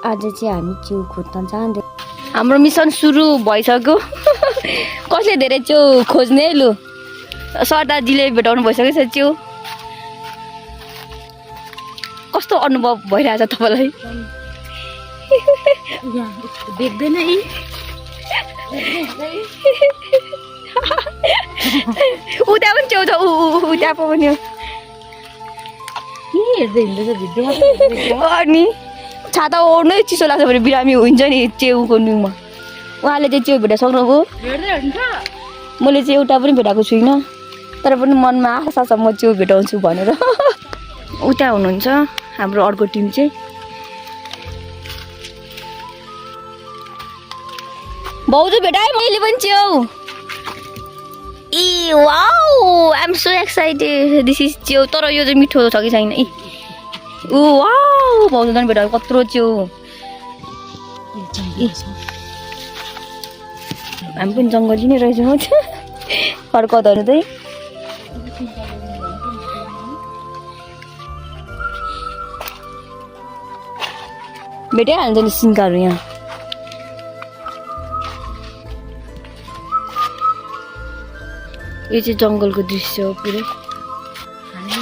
आज चाहिँ हामी च्याउ खोज्न जाँदै हाम्रो मिसन सुरु भइसक्यो कसले धेरै च्याउ खोज्ने लु सरदारजीले भेटाउनु भइसकेछ च्याउ कस्तो अनुभव भइरहेछ तपाईलाई देख्दैन यी उता पनि च्याउ छ उता पनि के हेर्दै हिँड्दैछ भिडियो अनि छाता ओर्नै चिसो लाग्छ भने बिरामी हुन्छ नि च्याउको न्युमा उहाँले चाहिँ च्याउ भेट्न सक्नुभयो मैले चाहिँ एउटा पनि भेटाएको छुइनँ तर पनि मनमा आशा छ म च्याउ भेटाउँछु भनेर उता हुनुहुन्छ हाम्रो अर्को टिम चाहिँ भाउजू भेटाएँ मैले पनि च्याउ ए wow I am so excited this is च्याउ तर यो चाहिँ मिठो छ कि छैन ए ओ वाउ भाउजू पनि भेटाएको कत्रो च्याउ हामी पनि जङ्गली नै रहेछौँ फर्काउँदा चाहिँ भेटाइहाल्छ नि सिन्काहरू यहाँ यो चाहिँ जङ्गलको दृश्य हो पुरै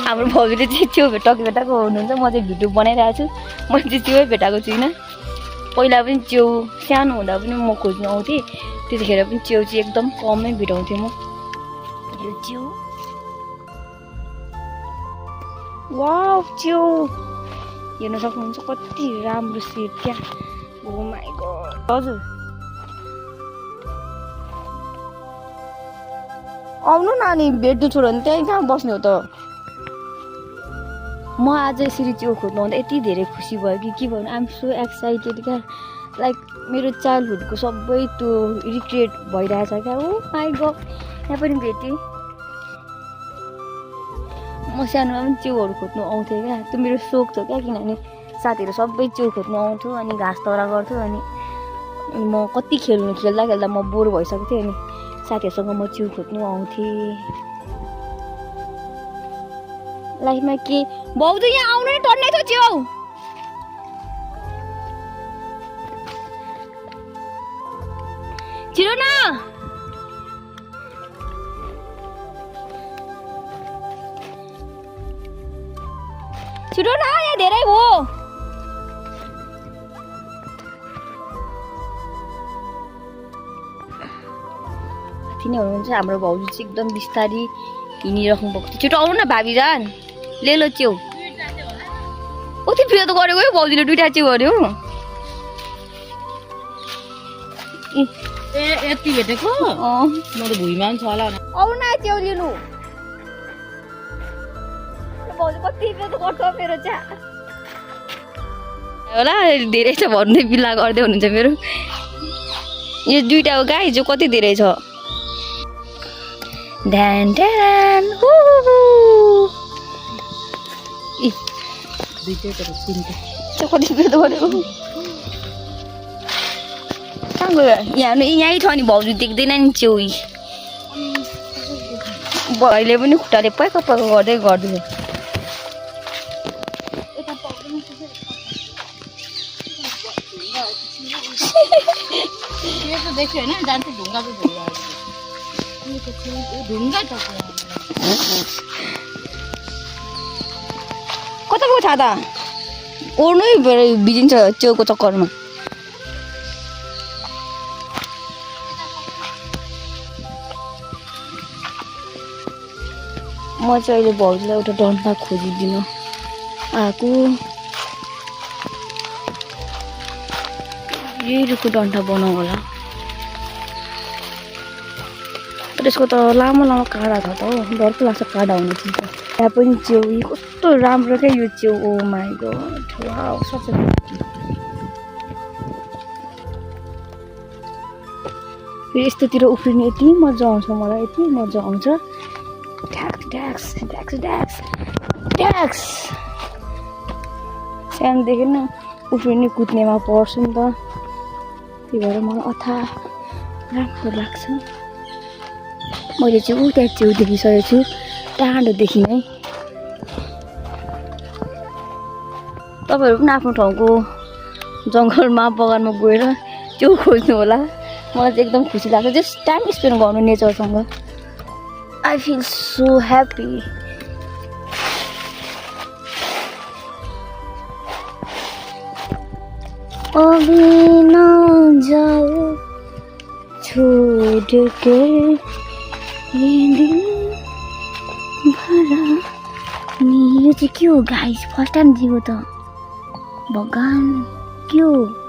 हाम्रो भाउजूले चाहिँ च्याउ भेटाएको हुनुहुन्छ म चाहिँ भिडियो बनाइरहेको छु मैले चाहिँ च्याउ भेटाएको छुइनँ पहिला पनि च्याउ सानो हुँदा पनि म खोज्नु आउँथेँ त्यतिखेर पनि च्याउ चाहिँ एकदम कमै भेटाउँथेँ म यो च्याउ वाउ च्याउ हेर्न सक्नुहुन्छ कति राम्रो सेप क्या ओ माइ गॉड हजुर आउनु न अनि भेट्नु छोड्यो भने त्यहीँ कहाँ बस्ने हो त म आज यसरी च्याउ खोज्नु आउँदा यति धेरै खुसी भयो कि के भन्नु आइएम सो एक्साइटेड क्या लाइक मेरो चाइल्डहुडको सबै त्यो रिक्रिएट भइरहेछ क्या ओ माइ गॉड यहाँ पनि भेटेँ म सानोमा पनि च्याउहरू खोज्नु आउँथेँ क्या त्यो मेरो सोख थियो क्या किनभने साथीहरू सबै च्याउ खोज्नु आउँथ्यो अनि घाँस तरा गर्थ्यो अनि म कति खेल्दा खेल्दा म बोर भइसकेको थिएँ अनि साथीहरूसँग म च्याउ खोज्नु आउँथेँ लाइफमा के भाउजू यहाँ आउनु नै टन्नै थियो च्याउ छिटो न छिटो न यहाँ धेरै हो तिनी हुनुहुन्छ हाम्रो भाउजू चाहिँ एकदम बिस्तारी हिँडिराख्नु भएको थियो छिटो आउनु न भाबी जान ले लो च्याउ कति प्रिय त गरेको है भाउजूले दुईटा च्याउ गर्यो ए यति भेटेको मेरो भुइँमा पनि छ होला आउनु न च्याउ लिनु भाउजू कति प्रिय त गर्छ मेरो च्या होला धेरै छ भन्दै बिल्ला गर्दै हुनुहुन्छ मेरो यो दुईटा हो गाई जो कति धेरै छ ड्यान ड्यान हु दुईटै तर तिनटा कति प्रिय त गरेको कहाँ गयो यहीँ छ नि भाउजू देख्दैन नि च्याउ भाइले पनि खुट्टाले पैका गर्दै गर्दै देख्यो होइन जान्छ ढुङ्गा ढुङ्गा त कता पो थाहा त ओर्नै बिजिन्छ च्याउको चक्करमा म चाहिँ अहिले भाउजूलाई एउटा डन्ठा खोजिदिनु आएको यही रुखको डन्ठा बनाऊ होला त्यसको त लामो लामो काँडा छ त हो डर पो लाग्छ काँडा हुनु चिन्छ त्यहाँ पनि च्याउ कस्तो राम्रो क्या यो च्याउ ओ माइ गॉड वाउ सच यस्तोतिर उफ्रिनु यति मजा आउँछ मलाई यति मजा आउँछ tax tax tax tax tax सानोदेखि न उफ्रिने कुद्नेमा पर्छु नि त त्यही भएर मलाई अथा राम्रो लाग्छ मैले चाहिँ उता च्याउ देखिसकेको छु टाढोदेखि नै तपाईँहरू पनि आफ्नो ठाउँको जङ्गलमा बगानमा गएर च्याउ खोज्नु होला मलाई चाहिँ एकदम खुसी लाग्छ जस्ट टाइम स्पेन्ड गर्नु नेचरसँग आई फिल सो ह्याप्पी अभी न जाओ छोड़ के ये दिल भरा नि यो चाहिँ के हो गाइस फर्स्ट टाइम दिएको त भगवान के हो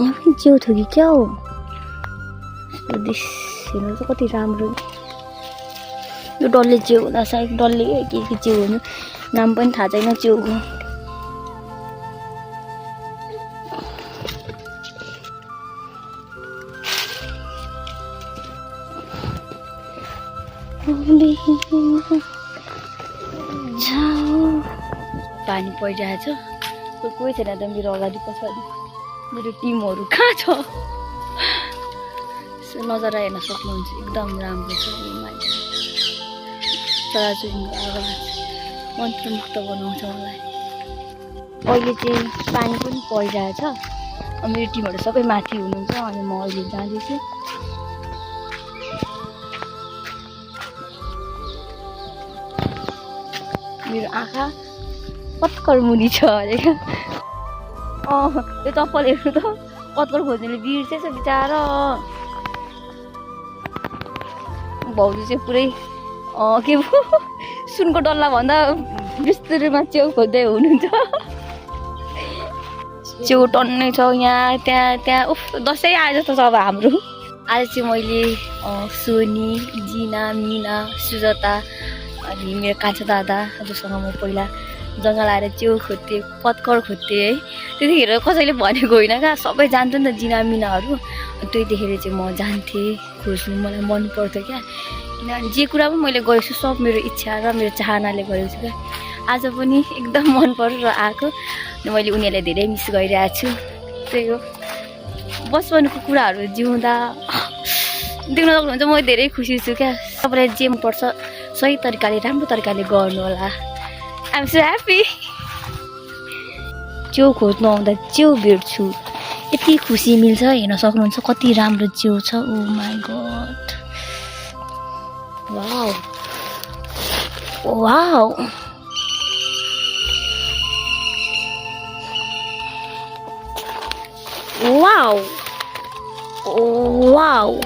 यहाँ पनि च्याउ थियो कि क्या हो हेर्नु चाहिँ कति राम्रो यो डल्ले च्याउ होला सायद डल्ले के च्याउ हुनु नाम पनि थाहा छैन च्याउको पानी परिरहेछ कोही छैन त मेरो अगाडि पछाडि मेरो टिमहरू कहाँ छ नजारा हेर्न सक्नुहुन्छ एकदम राम्रो छ चराचुरुङ्गीको आवाज मन्त्रमुक्त बनाउँछ मलाई अहिले चाहिँ पानी पनि परिरहेछ मेरो टिमहरू सबै माथि हुनुहुन्छ अनि म अहिले जाँदैछु मेरो आँखा कत्कर मुनि छ अरे त्यो चप्पल हेर्नु त कत्कर खोज्नेले बिर्सेछ बिचारा भाउजू चाहिँ पुरै के पो सुनको डल्ला भन्दा बिस्तरीमा च्याउ खोज्दै हुनुहुन्छ च्याउ टन्नै छ यहाँ त्यहाँ उफ दसैँ आए जस्तो छ अब हाम्रो आज चाहिँ मैले सोनी जिना मिना सुजता अनि मेरो कान्छा दादा जोसँग म पहिला जङ्गल आएर च्याउ खोज्थेँ पत्कर खोज्थेँ है त्यतिखेर कसैले भनेको होइन क्या सबै जान्थ्यो नि त जिना मिनाहरू त्यही देखेर चाहिँ म जान्थेँ खोज्नु मलाई मन पर्थ्यो क्या किनभने जे कुरा पनि मैले गरेको छु सब मेरो इच्छा र मेरो चाहनाले गरेको छु क्या आज पनि एकदम मन परेर आएको मैले उनीहरूलाई धेरै मिस गरिरहेको छु त्यही हो बचपनको कुराहरू जिउँदा देख्न सक्नुहुन्छ म धेरै खुसी छु क्या सबैलाई जे मनपर्छ सही तरिकाले राम्रो तरिकाले गर्नु होला आइएम सो ह्याप्पी च्याउ खोज्नु आउँदा च्याउ भेट्छु यति खुसी मिल्छ हेर्न सक्नुहुन्छ कति राम्रो च्याउ छ oh my god wow wow wow wow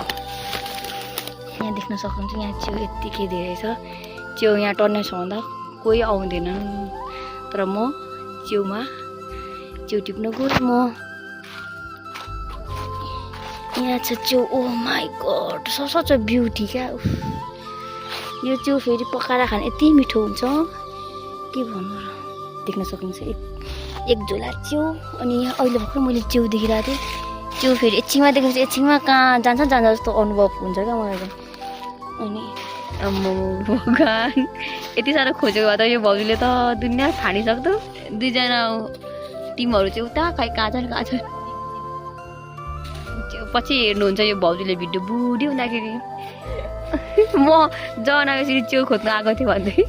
यहाँ देख्न सक्नुहुन्छ यहाँ च्याउ यत्तिकै धेरै छ च्याउ यहाँ टन्नै छ भन्दा कोही आउँदैनन् तर म च्याउमा च्याउ टिप्न गएँ म यहाँ छ च्याउ ओ माई गॉड सच ब्युटी क्या यो च्याउ फेरि पकाएर खान यति मिठो हुन्छ के भन्नु र देख्न सक्नुहुन्छ एक झोला च्याउ अनि यहाँ अहिले भर्खर मैले च्याउ देखिरहेको थिएँ च्याउ फेरि एकछिनमा देखेपछि एकछिनमा कहाँ जान्छ जस्तो अनुभव हुन्छ क्या मलाई चाहिँ अनि अम्मो भगवान यति साह्रो खोजेको भए त यो भाउजूले त दुनियाँ फाँडिसक्दो दुईजना टिमहरू चाहिँ उता खै कहाँ छ पछि हेर्नुहुन्छ यो भाउजूले भिडियो बुढी हुँदाखेरि म जन यसरी च्याउ खोज्नु आएको थिएँ भन्दै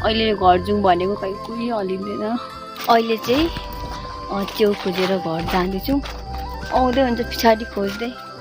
अहिले घर जाउँ भनेको खै कोही हलिँदैन अहिले चाहिँ च्याउ खोजेर घर जाँदैछु आउँदै हुन्छ पछाडि खोज्दै